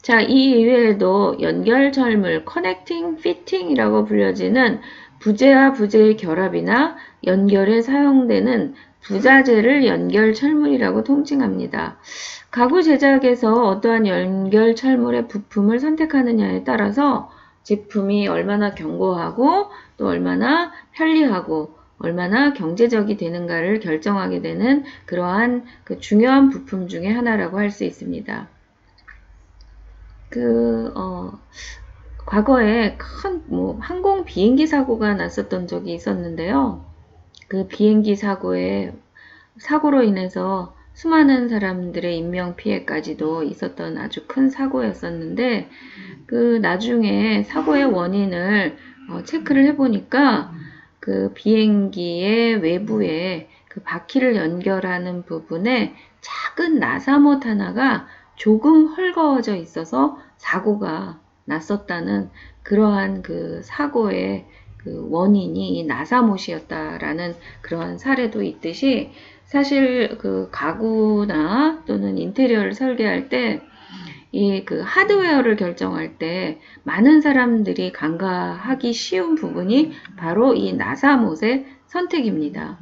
자, 이 이외에도 연결철물, 커넥팅 피팅이라고 불려지는 부재와 부재의 결합이나 연결에 사용되는 부자재를 연결철물이라고 통칭합니다. 가구 제작에서 어떠한 연결철물의 부품을 선택하느냐에 따라서 제품이 얼마나 견고하고 또 얼마나 편리하고 얼마나 경제적이 되는가를 결정하게 되는 그러한 중요한 부품 중에 하나라고 할 수 있습니다. 과거에 큰 항공 비행기 사고가 났었던 적이 있었는데요. 그 비행기 사고로 인해서 수많은 사람들의 인명피해까지도 있었던 아주 큰 사고였었는데, 나중에 사고의 원인을 체크를 해보니까 그 비행기의 외부에 그 바퀴를 연결하는 부분에 작은 나사못 하나가 조금 헐거워져 있어서 사고가 났었다는 그러한 그 사고의 그 원인이 이 나사못이었다라는 그러한 사례도 있듯이, 사실 그 가구나 또는 인테리어를 설계할 때 이 그 하드웨어를 결정할 때 많은 사람들이 간과하기 쉬운 부분이 바로 이 나사못의 선택입니다.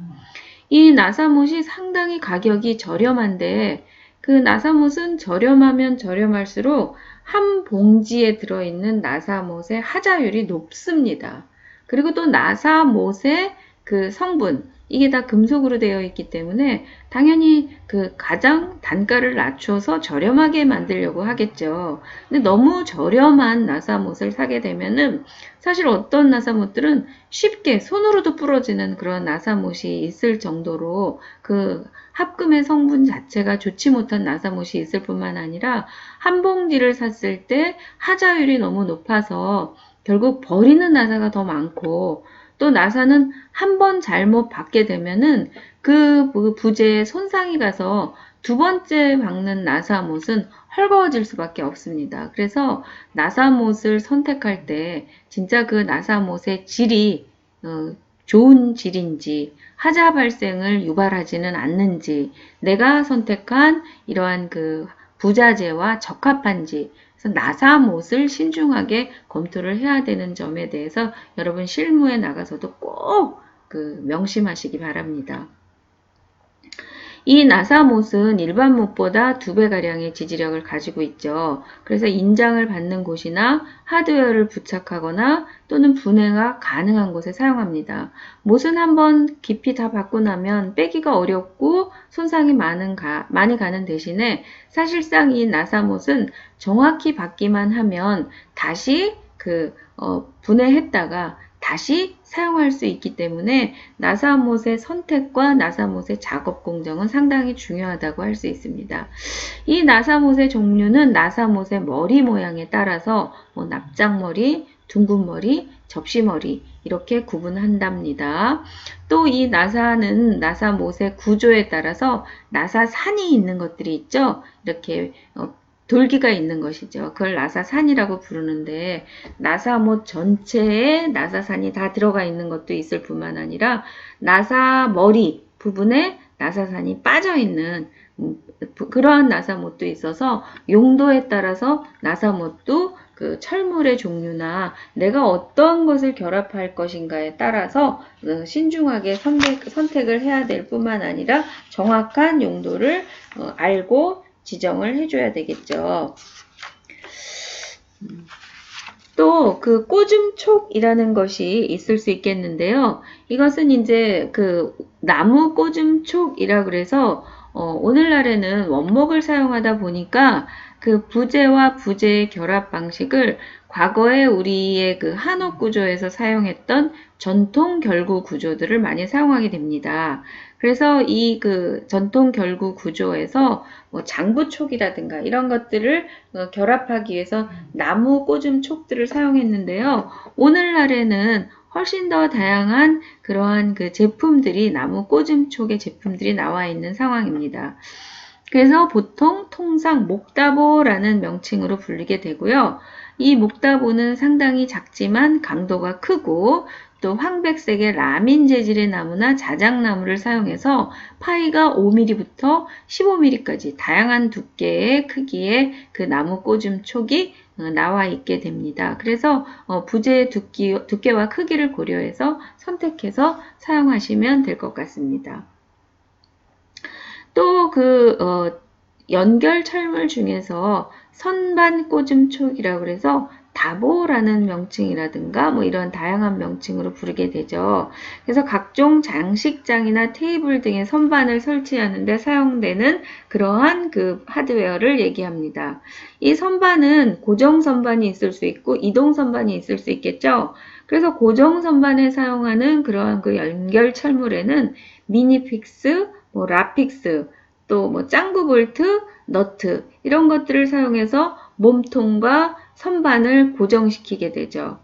이 나사못이 상당히 가격이 저렴한데, 그 나사못은 저렴하면 저렴할수록 한 봉지에 들어있는 나사못의 하자율이 높습니다. 그리고 또 나사못의 그 성분, 이게 다 금속으로 되어 있기 때문에 당연히 그 가장 단가를 낮춰서 저렴하게 만들려고 하겠죠. 근데 너무 저렴한 나사못을 사게 되면은 사실 어떤 나사못들은 쉽게 손으로도 부러지는 그런 나사못이 있을 정도로 그 합금의 성분 자체가 좋지 못한 나사못이 있을 뿐만 아니라 한 봉지를 샀을 때 하자율이 너무 높아서 결국 버리는 나사가 더 많고, 또 나사는 한 번 잘못 박게 되면은 그 부재에 손상이 가서 두 번째 박는 나사못은 헐거워질 수밖에 없습니다. 그래서 나사못을 선택할 때 진짜 그 나사못의 질이 좋은 질인지, 하자 발생을 유발하지는 않는지, 내가 선택한 이러한 그 부자재와 적합한지, 그래서 나사못을 신중하게 검토를 해야 되는 점에 대해서 여러분 실무에 나가서도 꼭 명심하시기 바랍니다. 이 나사못은 일반 못보다 2배가량의 지지력을 가지고 있죠. 그래서 인장을 받는 곳이나 하드웨어를 부착하거나 또는 분해가 가능한 곳에 사용합니다. 못은 한번 깊이 다 받고 나면 빼기가 어렵고 손상이 많이 가는 대신에 사실상 이 나사못은 정확히 받기만 하면 다시 분해했다가 다시 사용할 수 있기 때문에 나사못의 선택과 나사못의 작업 공정은 상당히 중요하다고 할 수 있습니다. 이 나사못의 종류는 나사못의 머리 모양에 따라서 납작머리, 둥근머리, 접시머리 이렇게 구분한답니다. 또 이 나사는 나사못의 구조에 따라서 나사산이 있는 것들이 있죠. 이렇게 돌기가 있는 것이죠. 그걸 나사산이라고 부르는데, 나사못 전체에 나사산이 다 들어가 있는 것도 있을 뿐만 아니라 나사 머리 부분에 나사산이 빠져 있는 그러한 나사못도 있어서 용도에 따라서 나사못도 그 철물의 종류나 내가 어떤 것을 결합할 것인가에 따라서 신중하게 선택을 해야 될 뿐만 아니라 정확한 용도를 알고 지정을 해줘야 되겠죠. 또 그 꼬줌촉이라는 것이 있을 수 있겠는데요. 이것은 이제 그 나무 꼬줌촉이라 그래서 오늘날에는 원목을 사용하다 보니까 그 부재와 부재의 결합 방식을 과거에 우리의 그 한옥 구조에서 사용했던 전통 결구 구조들을 많이 사용하게 됩니다. 그래서 이 그 전통 결구 구조에서 장부촉이라든가 이런 것들을 결합하기 위해서 나무 꼬줌 촉들을 사용했는데요. 오늘날에는 훨씬 더 다양한 그러한 그 제품들이 나무 꼬줌 촉의 제품들이 나와 있는 상황입니다. 그래서 보통 통상 목다보라는 명칭으로 불리게 되고요. 이 목다보는 상당히 작지만 강도가 크고 또 황백색의 라민 재질의 나무나 자작나무를 사용해서 파이가 5mm부터 15mm까지 다양한 두께의 크기의 그 나무 꽂음 촉이 나와 있게 됩니다. 그래서 부재의 두께와 크기를 고려해서 선택해서 사용하시면 될 것 같습니다. 또 연결 철물 중에서 선반 꽂음 촉이라고 해서 다보라는 명칭이라든가 뭐 이런 다양한 명칭으로 부르게 되죠. 그래서 각종 장식장이나 테이블 등의 선반을 설치하는 데 사용되는 그러한 그 하드웨어를 얘기합니다. 이 선반은 고정 선반이 있을 수 있고 이동 선반이 있을 수 있겠죠. 그래서 고정 선반에 사용하는 그러한 그 연결 철물에는 미니픽스, 뭐 라픽스, 또 뭐 짱구 볼트, 너트 이런 것들을 사용해서 몸통과 선반을 고정시키게 되죠.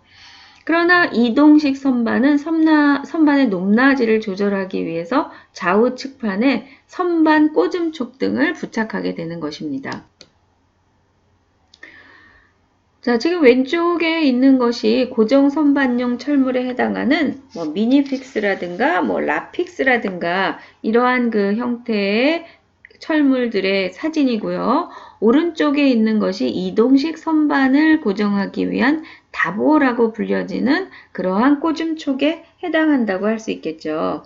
그러나 이동식 선반은 선반의 높낮이를 조절하기 위해서 좌우측판에 선반 꽂음촉 등을 부착하게 되는 것입니다. 자, 지금 왼쪽에 있는 것이 고정 선반용 철물에 해당하는 뭐 미니픽스라든가 뭐 라픽스라든가 이러한 그 형태의 철물들의 사진이고요. 오른쪽에 있는 것이 이동식 선반을 고정하기 위한 다보라고 불려지는 그러한 꽂음촉에 해당한다고 할 수 있겠죠.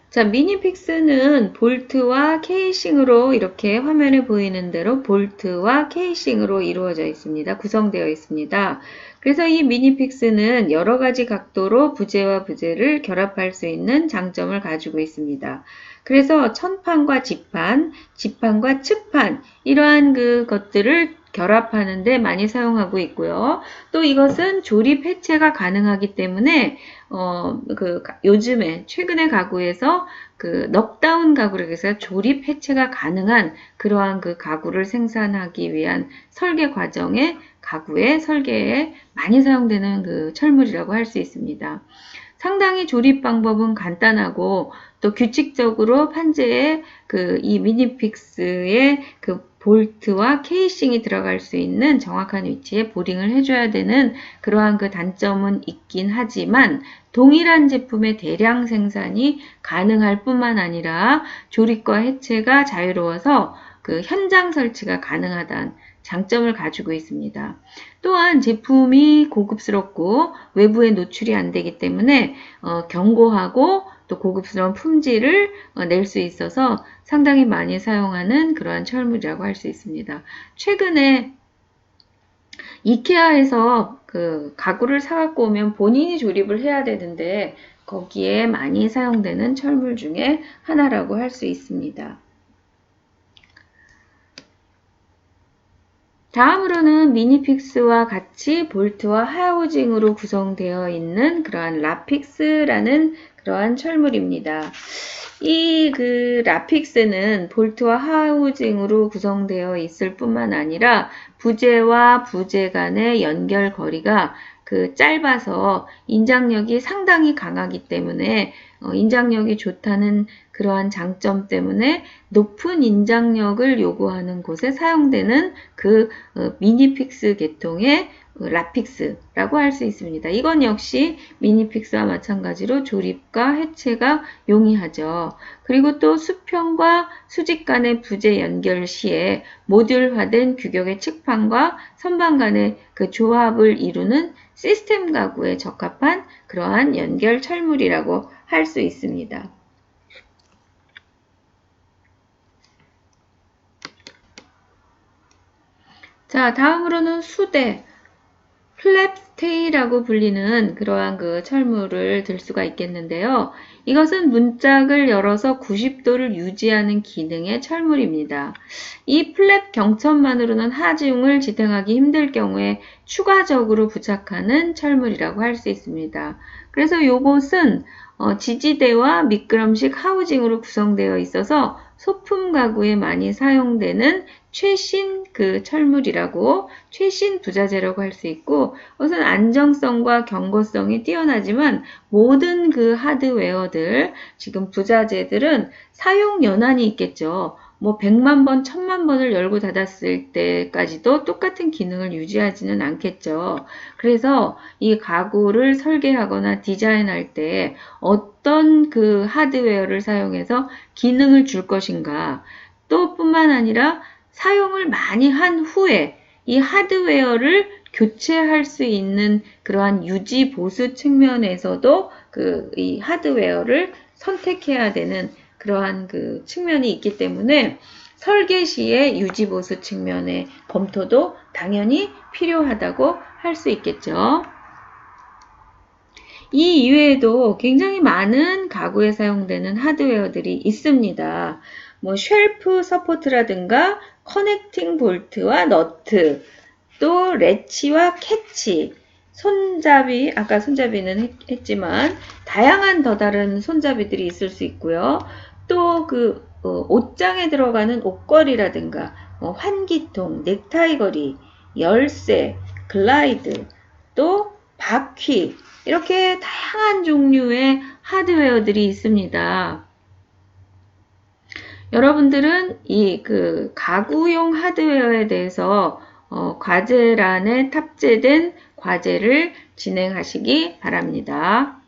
자, 미니픽스는 볼트와 케이싱으로 이렇게 화면에 보이는 대로 볼트와 케이싱으로 이루어져 있습니다. 구성되어 있습니다. 그래서 이 미니픽스는 여러 가지 각도로 부재와 부재를 결합할 수 있는 장점을 가지고 있습니다. 그래서 천판과 지판, 지판과 측판 이러한 것들을 결합하는 데 많이 사용하고 있고요. 또 이것은 조립 해체가 가능하기 때문에 요즘에 최근의 가구에서 넉다운 가구를 해서 조립 해체가 가능한 그러한 가구를 생산하기 위한 설계 과정에 가구의 설계에 많이 사용되는 철물이라고 할 수 있습니다. 상당히 조립 방법은 간단하고 또 규칙적으로 판재에 이 미니픽스의 볼트와 케이싱이 들어갈 수 있는 정확한 위치에 보링을 해줘야 되는 그러한 단점은 있긴 하지만 동일한 제품의 대량 생산이 가능할 뿐만 아니라 조립과 해체가 자유로워서 현장 설치가 가능하다는 장점을 가지고 있습니다. 또한 제품이 고급스럽고 외부에 노출이 안 되기 때문에 견고하고 또 고급스러운 품질을 낼 수 있어서 상당히 많이 사용하는 그러한 철물이라고 할 수 있습니다. 최근에 이케아에서 가구를 사갖고 오면 본인이 조립을 해야 되는데 거기에 많이 사용되는 철물 중에 하나라고 할 수 있습니다. 다음으로는 미니픽스와 같이 볼트와 하우징으로 구성되어 있는 그러한 라픽스라는 그러한 철물입니다. 이 라픽스는 볼트와 하우징으로 구성되어 있을 뿐만 아니라 부재와 부재 간의 연결 거리가 짧아서 인장력이 상당히 강하기 때문에 인장력이 좋다는 그러한 장점 때문에 높은 인장력을 요구하는 곳에 사용되는 미니픽스 계통의 라픽스라고 할 수 있습니다. 이건 역시 미니픽스와 마찬가지로 조립과 해체가 용이하죠. 그리고 또 수평과 수직 간의 부재 연결 시에 모듈화된 규격의 측판과 선반 간의 조합을 이루는 시스템 가구에 적합한 그러한 연결 철물이라고 할 수 있습니다. 자, 다음으로는 수대, 플랩스테이라고 불리는 그러한 철물을 들 수가 있겠는데요. 이것은 문짝을 열어서 90도를 유지하는 기능의 철물입니다. 이 플랩 경첩만으로는 하중을 지탱하기 힘들 경우에 추가적으로 부착하는 철물이라고 할 수 있습니다. 그래서 이것은 지지대와 미끄럼식 하우징으로 구성되어 있어서 소품 가구에 많이 사용되는 최신 철물이라고 최신 부자재라고 할 수 있고 우선 안정성과 견고성이 뛰어나지만 모든 하드웨어들 지금 부자재들은 사용 연한이 있겠죠. 뭐 100만 번, 1000만 번을 열고 닫았을 때까지도 똑같은 기능을 유지하지는 않겠죠. 그래서 이 가구를 설계하거나 디자인할 때 어떤 그 하드웨어를 사용해서 기능을 줄 것인가, 또 뿐만 아니라 사용을 많이 한 후에 이 하드웨어를 교체할 수 있는 그러한 유지 보수 측면에서도 이 하드웨어를 선택해야 되는 그러한 그 측면이 있기 때문에 설계 시에 유지 보수 측면의 검토도 당연히 필요하다고 할 수 있겠죠. 이 이외에도 굉장히 많은 가구에 사용되는 하드웨어들이 있습니다. 뭐 쉘프 서포트라든가 커넥팅 볼트와 너트, 또 레치와 캐치, 손잡이, 아까 손잡이는 했지만 다양한 더 다른 손잡이들이 있을 수 있고요. 또 옷장에 들어가는 옷걸이라든가 환기통, 넥타이 걸이, 열쇠, 글라이드, 또 바퀴, 이렇게 다양한 종류의 하드웨어들이 있습니다. 여러분들은 이 가구용 하드웨어에 대해서 과제란에 탑재된 과제를 진행하시기 바랍니다.